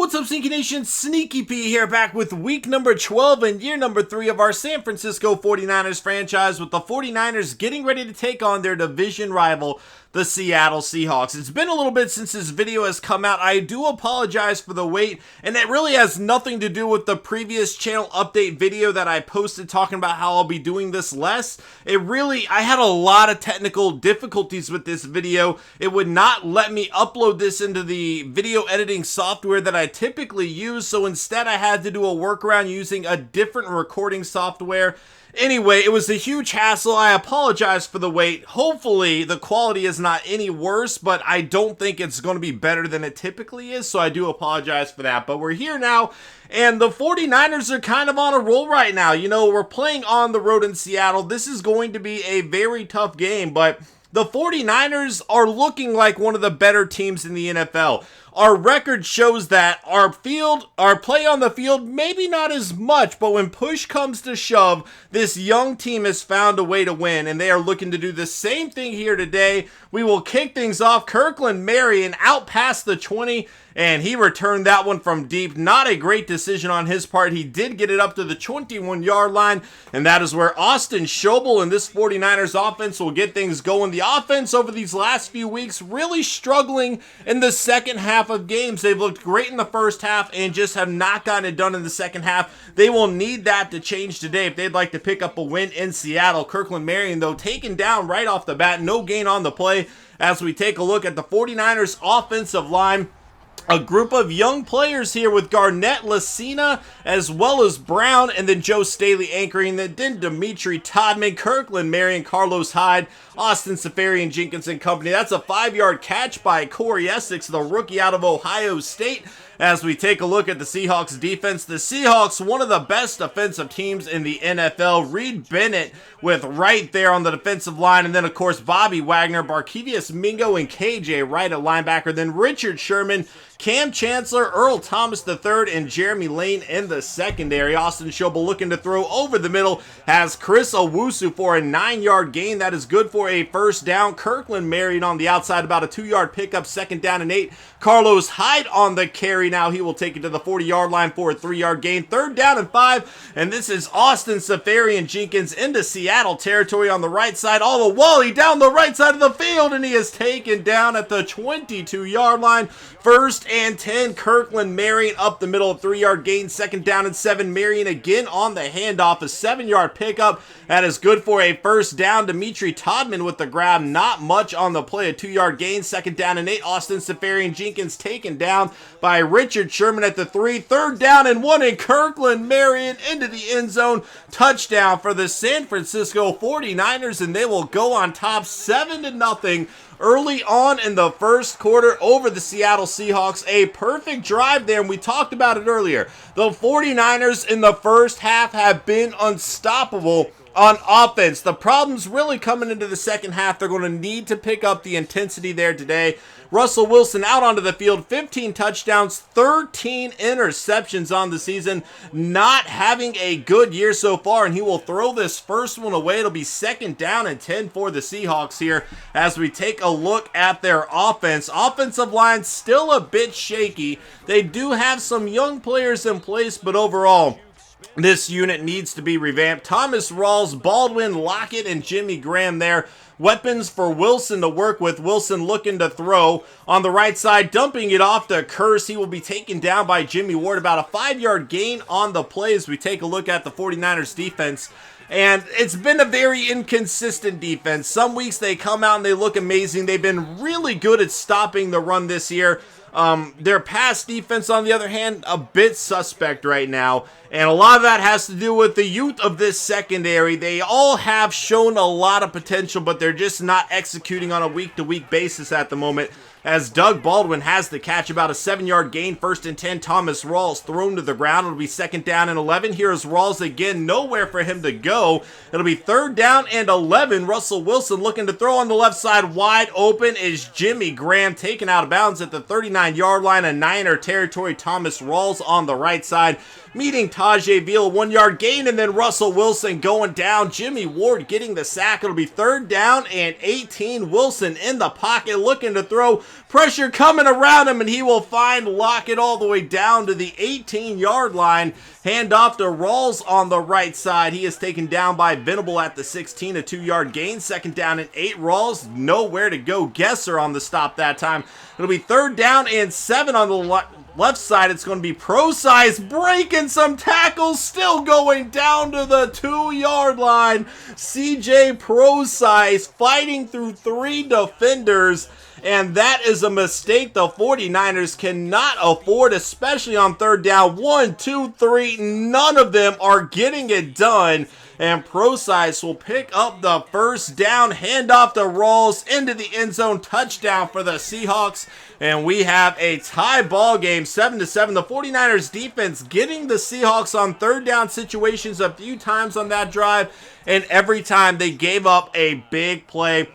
What's up, SnEaKyNation? SnEaKy here, back with week number 12 and year number 3 of our San Francisco 49ers franchise, with the 49ers getting ready to take on their division rival, the Seattle Seahawks. It's been a little bit since this video has come out. I do apologize for the wait, and it really has nothing to do with the previous channel update video that I posted talking about how I'll be doing this less. I had a lot of technical difficulties with this video. It would not let me upload this into the video editing software that I typically use, so instead I had to do a workaround using a different recording software. Anyway, it was a huge hassle. I apologize for the wait. Hopefully, the quality is not any worse, but I don't think it's going to be better than it typically is, so I do apologize for that. But we're here now, and the 49ers are kind of on a roll right now. You know, we're playing on the road in Seattle. This is going to be a very tough game, but the 49ers are looking like one of the better teams in the NFL. Our record shows that. Our play on the field, maybe not as much, but when push comes to shove, this young team has found a way to win, and they are looking to do the same thing here today. We will kick things off. Kirkland Marion out past the 20, and he returned that one from deep. Not a great decision on his part. He did get it up to the 21-yard line, and that is where Austin Schobel and this 49ers offense will get things going. The offense over these last few weeks really struggling in the second half of games. They've looked great in the first half and just have not gotten it done in the second half. They will need that to change today if they'd like to pick up a win in Seattle. Kirkland Marion, though, taken down right off the bat. No gain on the play as we take a look at the 49ers offensive line. A group of young players here with Garnett Lacina as well as Brown, and then Joe Staley anchoring. Then Dimitri Todman, Kirkland Marion, Carlos Hyde, Austin Seferian Jenkins and company. That's a 5-yard catch by Corey Essex, the rookie out of Ohio State. As we take a look at the Seahawks defense, the Seahawks, one of the best defensive teams in the NFL. Reed Bennett with right there on the defensive line, and then of course Bobby Wagner, Barkevius Mingo, and KJ Wright at linebacker. Then Richard Sherman, Cam Chancellor, Earl Thomas III, and Jeremy Lane in the secondary. Austin Schobel looking to throw over the middle, has Chris Owusu for a 9-yard gain. That is good for a first down. Kirkland Marion on the outside, about a 2-yard pickup, 2nd down and 8. Carlos Hyde on the carry. Now he will take it to the 40-yard line for a 3-yard gain. 3rd down and 5, and this is Austin Seferian Jenkins into Seattle territory on the right side. All the Wally down the right side of the field, and he is taken down at the 22-yard line. 1st and 10, Kirkland Marion up the middle, 3-yard gain. 2nd down and 7, Marion again on the handoff, a 7-yard pickup. That is good for a first down. Dimitri Todman with the grab, not much on the play, a 2-yard gain. 2nd down and 8, Austin Seferian Jenkins taken down by Richard Sherman at the 3. 3rd down and 1, and Kirkland Marion into the end zone. Touchdown for the San Francisco 49ers, and they will go on top 7-0 early on in the first quarter over the Seattle Seahawks. A perfect drive there, and we talked about it earlier. The 49ers in the first half have been unstoppable on offense. The problem's really coming into the second half. They're going to need to pick up the intensity there today. Russell Wilson out onto the field, 15 touchdowns, 13 interceptions on the season. Not having a good year so far, and he will throw this first one away. It'll be 2nd down and 10 for the Seahawks here as we take a look at their offense. Offensive line still a bit shaky. They do have some young players in place, but overall, this unit needs to be revamped. Thomas Rawls, Baldwin, Lockett, and Jimmy Graham there. Weapons for Wilson to work with. Wilson looking to throw on the right side, dumping it off to Curse. He will be taken down by Jimmy Ward. About a 5-yard gain on the play as we take a look at the 49ers defense. And it's been a very inconsistent defense. Some weeks they come out and they look amazing. They've been really good at stopping the run this year. Their pass defense, on the other hand, a bit suspect right now. And a lot of that has to do with the youth of this secondary. They all have shown a lot of potential, but they're just not executing on a week-to-week basis at the moment. As Doug Baldwin has the catch, about a 7-yard gain, 1st and 10. Thomas Rawls thrown to the ground. It'll be 2nd down and 11. Here's Rawls again, nowhere for him to go. It'll be 3rd down and 11. Russell Wilson looking to throw on the left side. Wide open is Jimmy Graham, taken out of bounds at the 39-yard line. A Niner territory. Thomas Rawls on the right side, meeting Tajay Veal, 1-yard gain, and then Russell Wilson going down. Jimmy Ward getting the sack. It'll be 3rd down and 18. Wilson in the pocket looking to throw. Pressure coming around him, and he will find Lockett all the way down to the 18-yard line. Handoff to Rawls on the right side. He is taken down by Venable at the 16, a 2-yard gain. Second down and 8. Rawls nowhere to go. Gesser on the stop that time. It'll be 3rd down and 7 on the left side. It's going to be Pro-Size breaking some tackles, still going down to the 2-yard line. CJ Pro-Size fighting through 3 defenders, and that is a mistake the 49ers cannot afford, especially on 3rd down. 1, 2, 3, none of them are getting it done. And Pro-Size will pick up the 1st down, handoff to Rawls into the end zone, touchdown for the Seahawks. And we have a tie ball game, 7-7. The 49ers defense getting the Seahawks on 3rd down situations a few times on that drive, and every time they gave up a big play.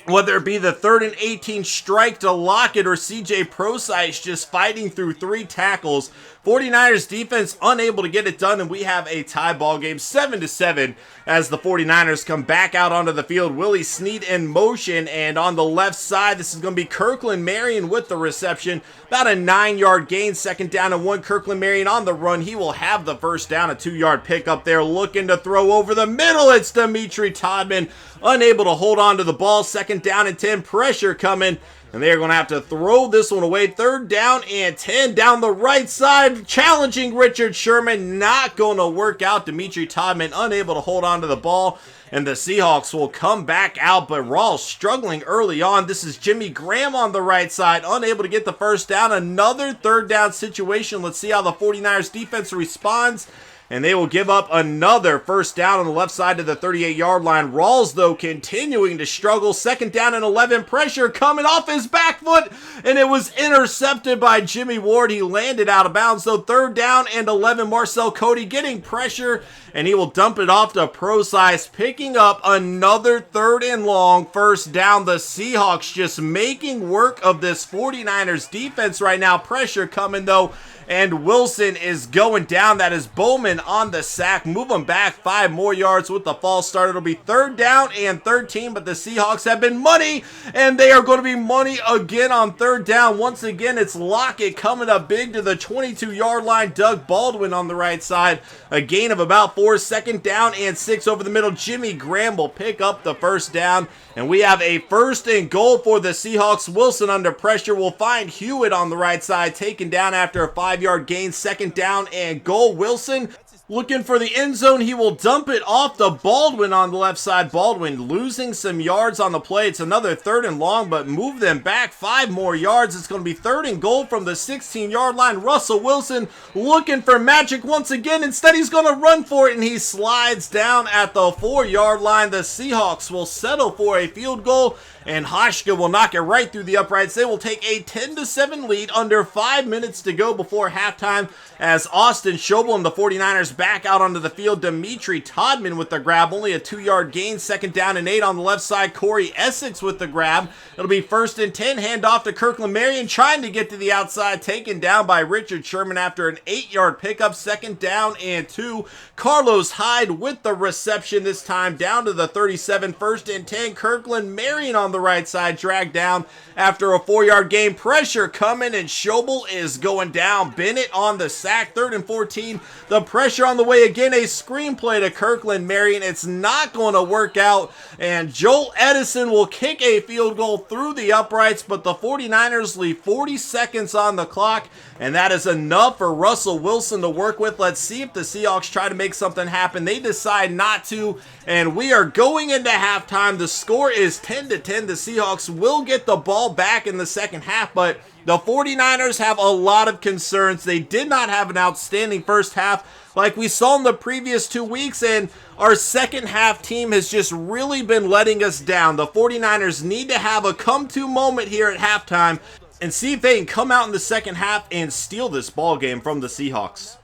Whether it be the 3rd and 18 strike to Lockett or CJ Pro-Size just fighting through 3 tackles. 49ers defense unable to get it done, and we have a tie ball game, 7-7, as the 49ers come back out onto the field. Willie Snead in motion, and on the left side, this is going to be Kirkland Marion with the reception. About a 9-yard gain, 2nd down and 1. Kirkland Marion on the run. He will have the 1st down, a 2-yard pickup there. Looking to throw over the middle. It's Dimitri Todman, unable to hold on to the ball. 2nd down and 10. Pressure coming, and they are going to have to throw this one away. 3rd down and 10 down the right side. Challenging Richard Sherman. Not going to work out. Dimitri Todman unable to hold on to the ball. And the Seahawks will come back out, but Rawls struggling early on. This is Jimmy Graham on the right side, unable to get the 1st down. Another 3rd down situation. Let's see how the 49ers defense responds. And they will give up another 1st down on the left side to the 38-yard line. Rawls, though, continuing to struggle. 2nd down and 11. Pressure coming off his back foot, and it was intercepted by Jimmy Ward. He landed out of bounds. So 3rd down and 11. Marcel Cody getting pressure, and he will dump it off to Pro-Size, picking up another 3rd and long 1st down. The Seahawks just making work of this 49ers defense right now. Pressure coming, though, and Wilson is going down. That is Bowman on the sack. Move him back 5 more yards with the false start. It'll be 3rd down and 13, but the Seahawks have been money, and they are going to be money again on 3rd down. Once again, it's Lockett coming up big to the 22-yard line. Doug Baldwin on the right side. A gain of about 4. 2nd down and 6 over the middle. Jimmy Graham will pick up the 1st down, and we have a 1st and goal for the Seahawks. Wilson under pressure will find Hewitt on the right side, taken down after a 5-yard gain. 2nd down and goal. Wilson looking for the end zone. He will dump it off to Baldwin on the left side. Baldwin losing some yards on the play. It's another 3rd and long, but move them back 5 more yards. It's going to be 3rd and goal from the 16-yard line. Russell Wilson looking for magic once again. Instead, he's going to run for it, and he slides down at the 4-yard line. The Seahawks will settle for a field goal, and Hashka will knock it right through the uprights. They will take a 10-7 lead under 5 minutes to go before halftime, as Austin Schobel and the 49ers back out onto the field. Dimitri Todman with the grab, only a 2-yard gain. 2nd down and 8 on the left side. Corey Essex with the grab. It'll be 1st and 10. Handoff to Kirkland Marion, trying to get to the outside, taken down by Richard Sherman after an 8-yard pickup. 2nd down and 2. Carlos Hyde with the reception, this time down to the 37. 1st and 10. Kirkland Marion on the right side, dragged down after a 4-yard gain. Pressure coming, and Schobel is going down. Bennett on the sack. 3rd and 14. The pressure on the way again. A screenplay to Kirkland Marion. It's not going to work out, and Joel Edison will kick a field goal through the uprights, but the 49ers leave 40 seconds on the clock, and that is enough for Russell Wilson to work with. Let's see if the Seahawks try to make something happen. They decide not to, and we are going into halftime. The score is 10-10. The Seahawks will get the ball back in the second half, but the 49ers have a lot of concerns. They did not have an outstanding first half like we saw in the previous 2 weeks, and our second half team has just really been letting us down. The 49ers need to have a come-to moment here at halftime and see if they can come out in the second half and steal this ball game from the Seahawks.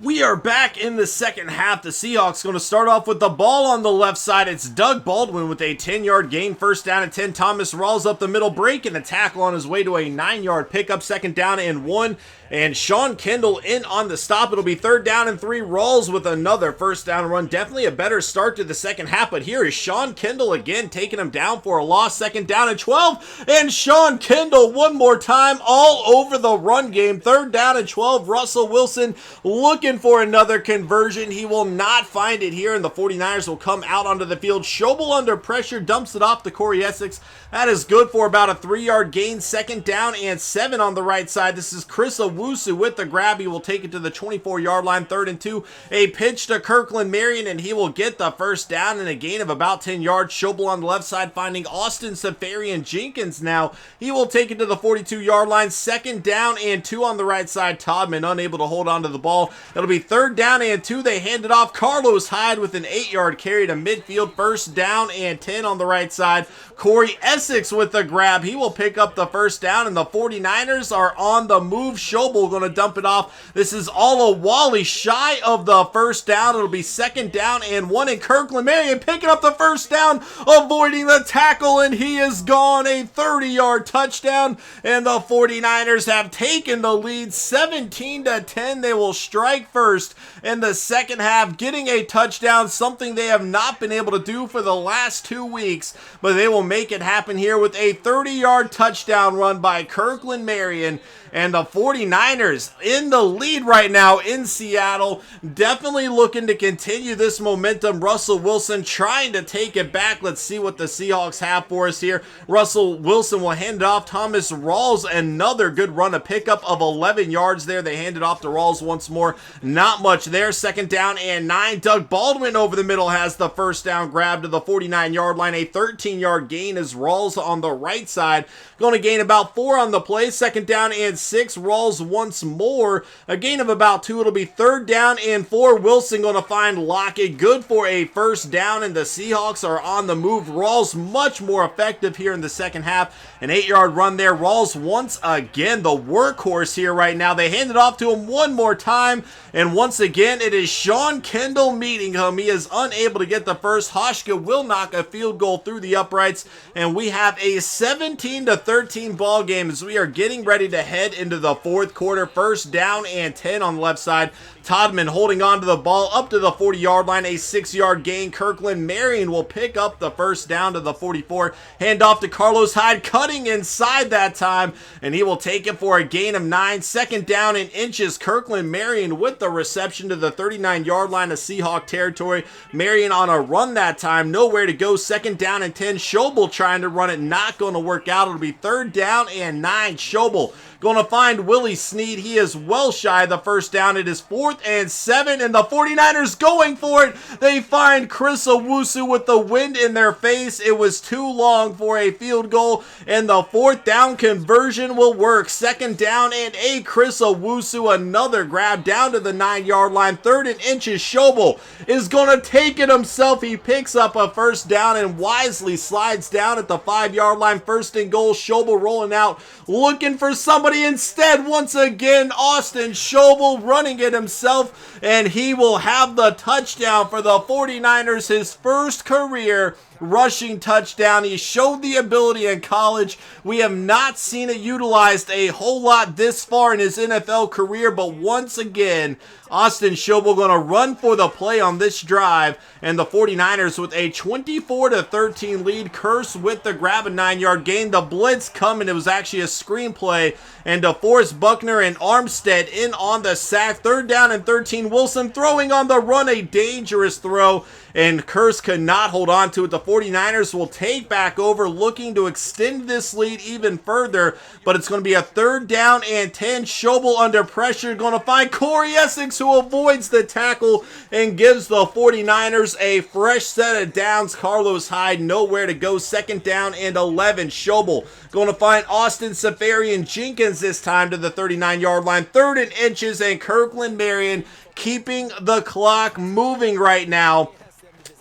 We are back in the second half. The Seahawks going to start off with the ball on the left side. It's Doug Baldwin with a 10-yard gain, first down and 10. Thomas Rawls up the middle, breaking a tackle on his way to a 9-yard pickup, second down and 1. And Sean Kendall in on the stop. It'll be third down and 3. Rawls with another first down run. Definitely a better start to the second half, but here is Sean Kendall again taking him down for a loss, second down and 12. And Sean Kendall one more time all over the run game. Third down and 12. Russell Wilson looking for another conversion. He will not find it here, and the 49ers will come out onto the field. Schobel under pressure, dumps it off to Corey Essex. That is good for about a 3-yard gain, second down and 7 on the right side. This is Chris Owusu with the grab. He will take it to the 24-yard line, third and 2. A pitch to Kirkland Marion, and he will get the first down and a gain of about 10 yards. Schobel on the left side finding Austin Seferian-Jenkins now. He will take it to the 42-yard line, second down and 2 on the right side. Todman unable to hold on to the ball. It'll be third down and 2. They hand it off. Carlos Hyde with an 8-yard carry to midfield, first down and 10 on the right side. Corey Essex with the grab. He will pick up the first down, and the 49ers are on the move. Schobel going to dump it off. This is all a Wally shy of the first down. It'll be second down and 1, and Kirkland Marion picking up the first down, avoiding the tackle, and he is gone. A 30-yard touchdown, and the 49ers have taken the lead 17-10. They will strike first in the second half, getting a touchdown, something they have not been able to do for the last 2 weeks, but they will make it happen here with a 30-yard touchdown run by Kirkland Marion. And the 49ers in the lead right now in Seattle, definitely looking to continue this momentum. Russell Wilson trying to take it back. Let's see what the Seahawks have for us here. Russell Wilson will hand it off. Thomas Rawls, another good run, a pickup of 11 yards there. They hand it off to Rawls once more. Not much there. Second down and 9. Doug Baldwin over the middle has the first down grab to the 49-yard line. A 13-yard gain is Rawls on the right side. Going to gain about 4 on the play. Second down and 6. Rawls once more. A gain of about 2. It'll be third down and 4. Wilson going to find Lockett. Good for a first down, and the Seahawks are on the move. Rawls much more effective here in the second half. An 8-yard run there. Rawls once again the workhorse here right now. They hand it off to him one more time, and once again it is Sean Kendall meeting him. He is unable to get the first. Hoshka will knock a field goal through the uprights, and we have a 17-13 ball game as we are getting ready to head into the fourth quarter. First down and 10 on the left side. Todman holding on to the ball up to the 40-yard line, a 6-yard gain. Kirkland Marion will pick up the first down to the 44. Hand off to Carlos Hyde, cutting inside that time, and he will take it for a gain of 9. Second down and inches. Kirkland Marion with the reception to the 39-yard line of Seahawk territory. Marion on a run that time, nowhere to go. Second down and 10. Schobel trying to run it, not going to work out. It'll be third down and 9. Schobel going to find Willie Snead. He is well shy of the first down. It is 4th and 7, and the 49ers going for it. They find Chris Owusu with the wind in their face. It was too long for a field goal, and the fourth down conversion will work. Second down and 8. Chris Owusu, another grab down to the 9-yard line. Third and inches. Schobel is going to take it himself. He picks up a first down and wisely slides down at the 5-yard line. First and goal. Schobel rolling out, looking for somebody. Instead, once again, Austin Schobel running it himself, and he will have the touchdown for the 49ers, his first career rushing touchdown. He showed the ability in college. We have not seen it utilized a whole lot this far in his NFL career, but once again, Austin Schobel going to run for the play on this drive, and the 49ers with a 24-13 lead. Curse with the grab, a 9-yard gain. The blitz coming. It was actually a screenplay, and DeForest Buckner and Armstead in on the sack. Third down and 13. Wilson throwing on the run, a dangerous throw, and Curse could not hold on to it. The 49ers will take back over, looking to extend this lead even further, but it's going to be a third down and 10. Schobel under pressure, going to find Corey Essex, who avoids the tackle and gives the 49ers a fresh set of downs. Carlos Hyde nowhere to go. Second down and 11. Schobel going to find Austin Seferian-Jenkins this time to the 39-yard line. Third and inches, and Kirkland Marion keeping the clock moving right now.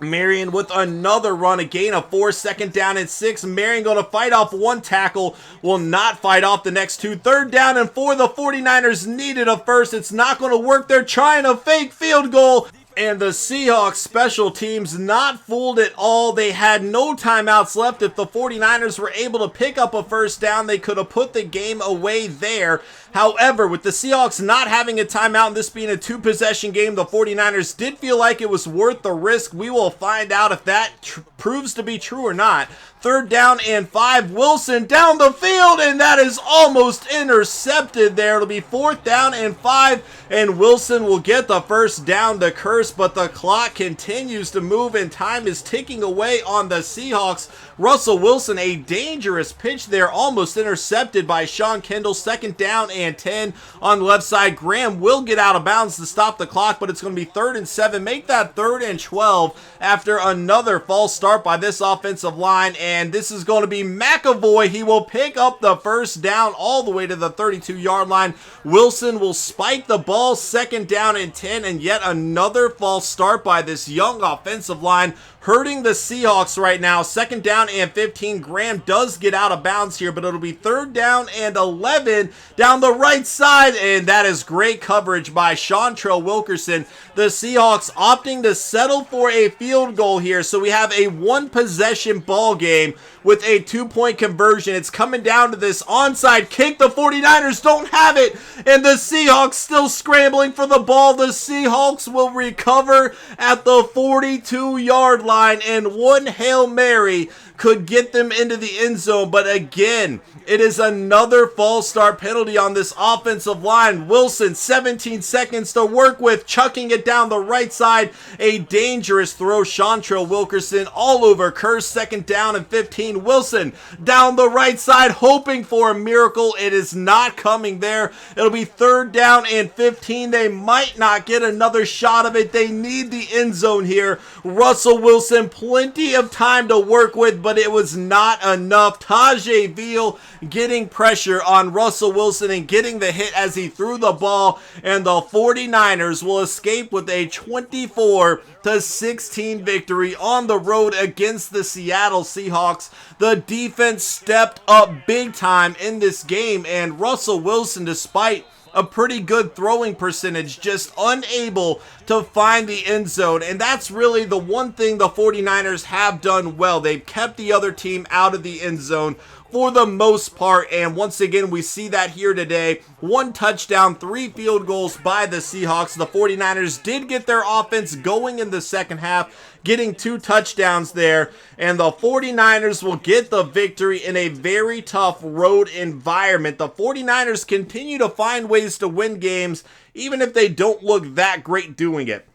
Marion with another run, a gain of 4, second down and 6. Marion going to fight off one tackle, will not fight off the next two. Third down and 4, the 49ers needed a first. It's not going to work. They're trying a fake field goal. And the Seahawks special teams not fooled at all. They had no timeouts left. If the 49ers were able to pick up a first down, they could have put the game away there. However, with the Seahawks not having a timeout and this being a two-possession game, the 49ers did feel like it was worth the risk. We will find out if that proves to be true or not. Third down and 5, Wilson down the field, and that is almost intercepted there. It'll be fourth down and 5, and Wilson will get the first down to Curse, but the clock continues to move, and time is ticking away on the Seahawks. Russell Wilson, a dangerous pitch there, almost intercepted by Sean Kendall. Second down and 10 on the left side. Graham will get out of bounds to stop the clock, but it's going to be 3rd and 7. Make that 3rd and 12 after another false start by this offensive line, and this is going to be McAvoy. He will pick up the first down all the way to the 32-yard line. Wilson will spike the ball, second down and 10, and yet another false start by this young offensive line, hurting the Seahawks right now. Second down and 15. Graham does get out of bounds here, but it'll be 3rd down and 11 down the right side, and that is great coverage by Seantrell Wilkerson. The Seahawks opting to settle for a field goal here, so we have a one-possession ball game with a 2-point conversion. It's coming down to this onside kick. The 49ers don't have it, and the Seahawks still scrambling for the ball. The Seahawks will recover at the 42-yard line, and one Hail Mary could get them into the end zone, but again, it is another false start penalty on this offensive line. Wilson, 17 seconds to work with, chucking it down the right side. A dangerous throw. Seantrell Wilkerson all over Curse. Second down and 15. Wilson down the right side, hoping for a miracle. It is not coming there. It'll be 3rd down and 15. They might not get another shot of it. They need the end zone here. Russell Wilson, plenty of time to work with, but it was not enough. Tajay Veal getting pressure on Russell Wilson and getting the hit as he threw the ball, and the 49ers will escape with a 24-16 victory on the road against the Seattle Seahawks. The defense stepped up big time in this game, and Russell Wilson, despite a pretty good throwing percentage, just unable to find the end zone. And that's really the one thing the 49ers have done well. They've kept the other team out of the end zone for the most part, and once again we see that here today. 1 touchdown, 3 field goals by the Seahawks. The 49ers did get their offense going in the second half, getting 2 touchdowns there, and the 49ers will get the victory in a very tough road environment. The 49ers continue to find ways to win games, even if they don't look that great doing it.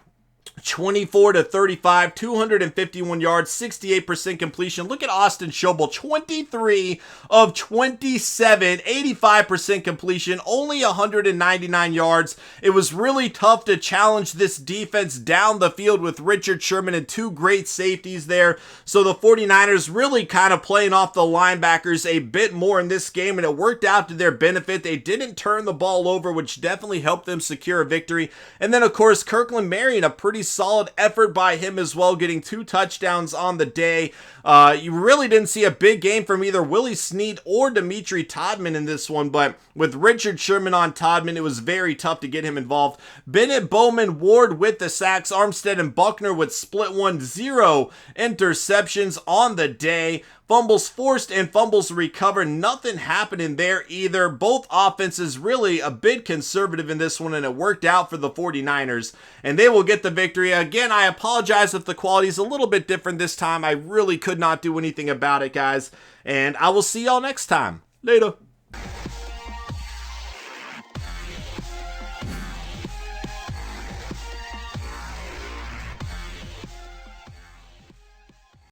24-35, 251 yards, 68% completion. Look at Austin Schobel, 23 of 27, 85% completion, only 199 yards. It was really tough to challenge this defense down the field with Richard Sherman and 2 great safeties there. So the 49ers really kind of playing off the linebackers a bit more in this game, and it worked out to their benefit. They didn't turn the ball over, which definitely helped them secure a victory. And then, of course, Kirkland Marion, a pretty solid effort by him as well, getting 2 touchdowns on the day. You really didn't see a big game from either Willie Snead or Dimitri Todman in this one, but with Richard Sherman on Todman, it was very tough to get him involved. Bennett, Bowman, Ward with the sacks. Armstead and Buckner with split one. 0 interceptions on the day. Fumbles forced and fumbles recovered. Nothing happening there either. Both offenses really a bit conservative in this one, and it worked out for the 49ers, and they will get the victory. Again, I apologize if the quality is a little bit different this time. I really could not do anything about it, guys, and I will see y'all next time. Later.